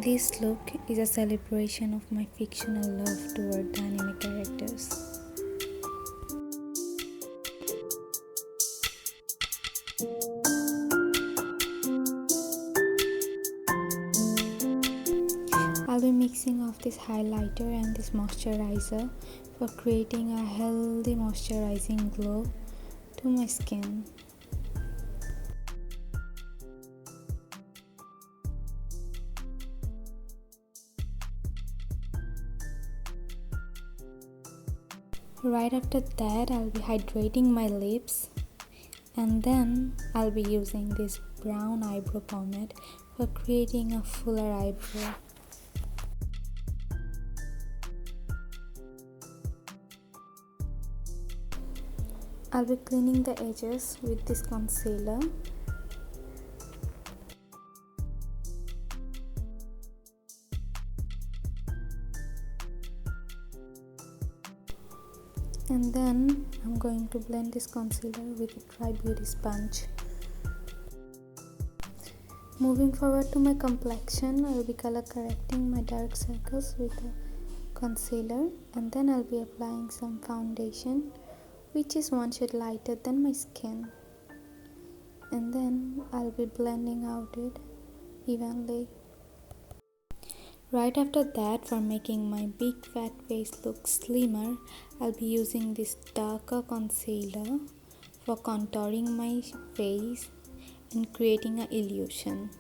This look is a celebration of my fictional love toward the anime characters. I'll be mixing of this highlighter and this moisturizer for creating a healthy moisturizing glow to my skin. Right after that, I'll be hydrating my lips, and then I'll be using this brown eyebrow pomade for creating a fuller eyebrow. I'll be cleaning the edges with this concealer. And then I'm going to blend this concealer with a dry beauty sponge. Moving forward to my complexion, I'll be color correcting my dark circles with a concealer, and then I'll be applying some foundation which is one shade lighter than my skin, and then I'll be blending out it evenly. Right after that, for making my big fat face look slimmer, I'll be using this darker concealer for contouring my face and creating an illusion.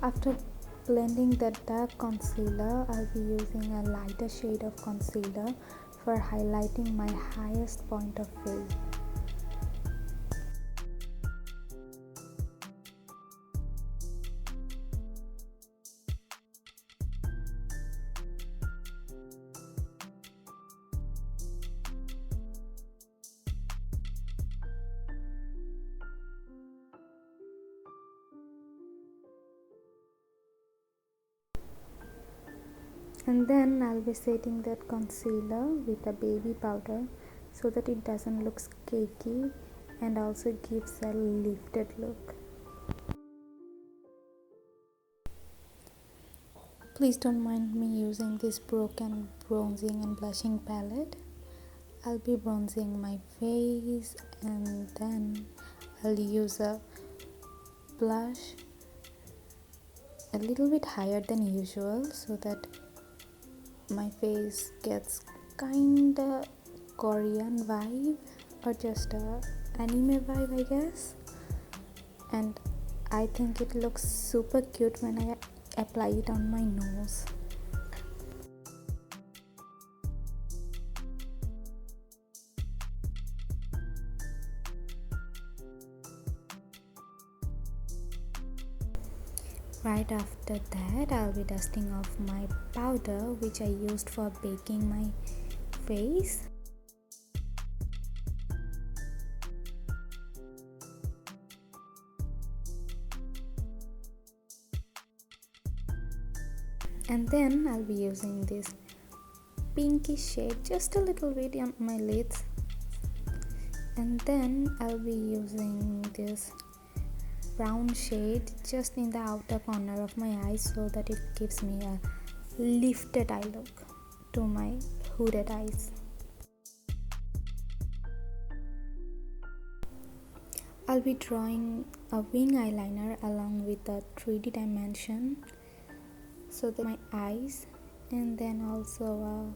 After blending the dark concealer, I'll be using a lighter shade of concealer for highlighting my highest point of face. And then I'll be setting that concealer with a baby powder so that it doesn't look cakey and also gives a lifted look. Please don't mind me using this broken bronzing and blushing palette. I'll be bronzing my face, and then I'll use a blush a little bit higher than usual so that my face gets kinda Korean vibe or just a anime vibe, I guess. And I think it looks super cute when I apply it on my nose. Right after that, I'll be dusting off my powder which I used for baking my face. And then I'll be using this pinky shade just a little bit on my lids. And then I'll be using this brown shade just in the outer corner of my eyes so that it gives me a lifted eye look to my hooded eyes. I'll be drawing a wing eyeliner along with a 3D dimension so that my eyes, and then also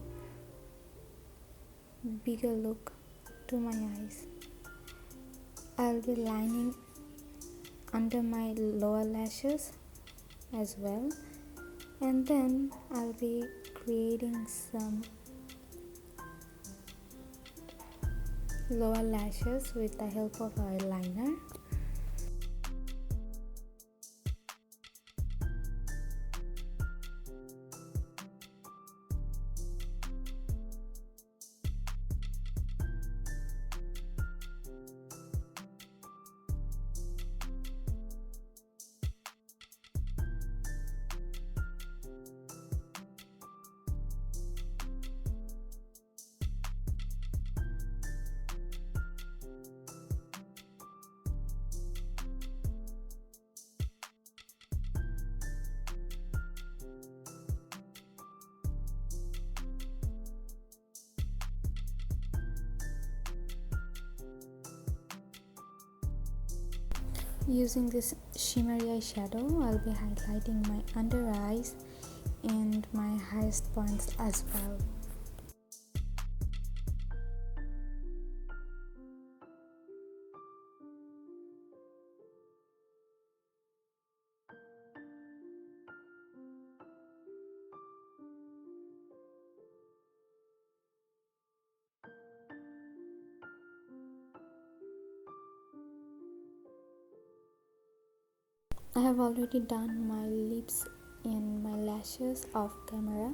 a bigger look to my eyes. I'll be lining under my lower lashes as well, and then I'll be creating some lower lashes with the help of eyeliner. Using this shimmery eyeshadow, I'll be highlighting my under eyes and my highest points as well. I have already done my lips and my lashes off camera,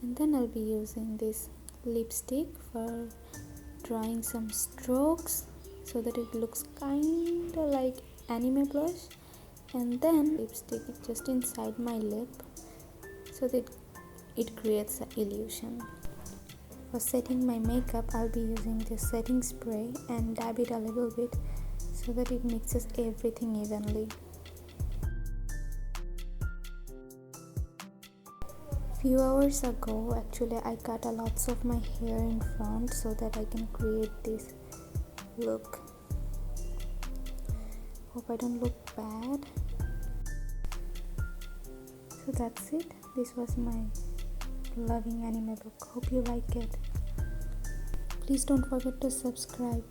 and then I'll be using this lipstick for drawing some strokes so that it looks kinda like anime blush, and then lipstick just inside my lip so that it creates an illusion. For setting my makeup, I'll be using this setting spray and dab it a little bit so that it mixes everything evenly. Few hours ago, actually, I cut a lots of my hair in front so that I can create this look. Hope I don't look bad. So that's it. This was my loving anime look. Hope you like it. Please don't forget to subscribe.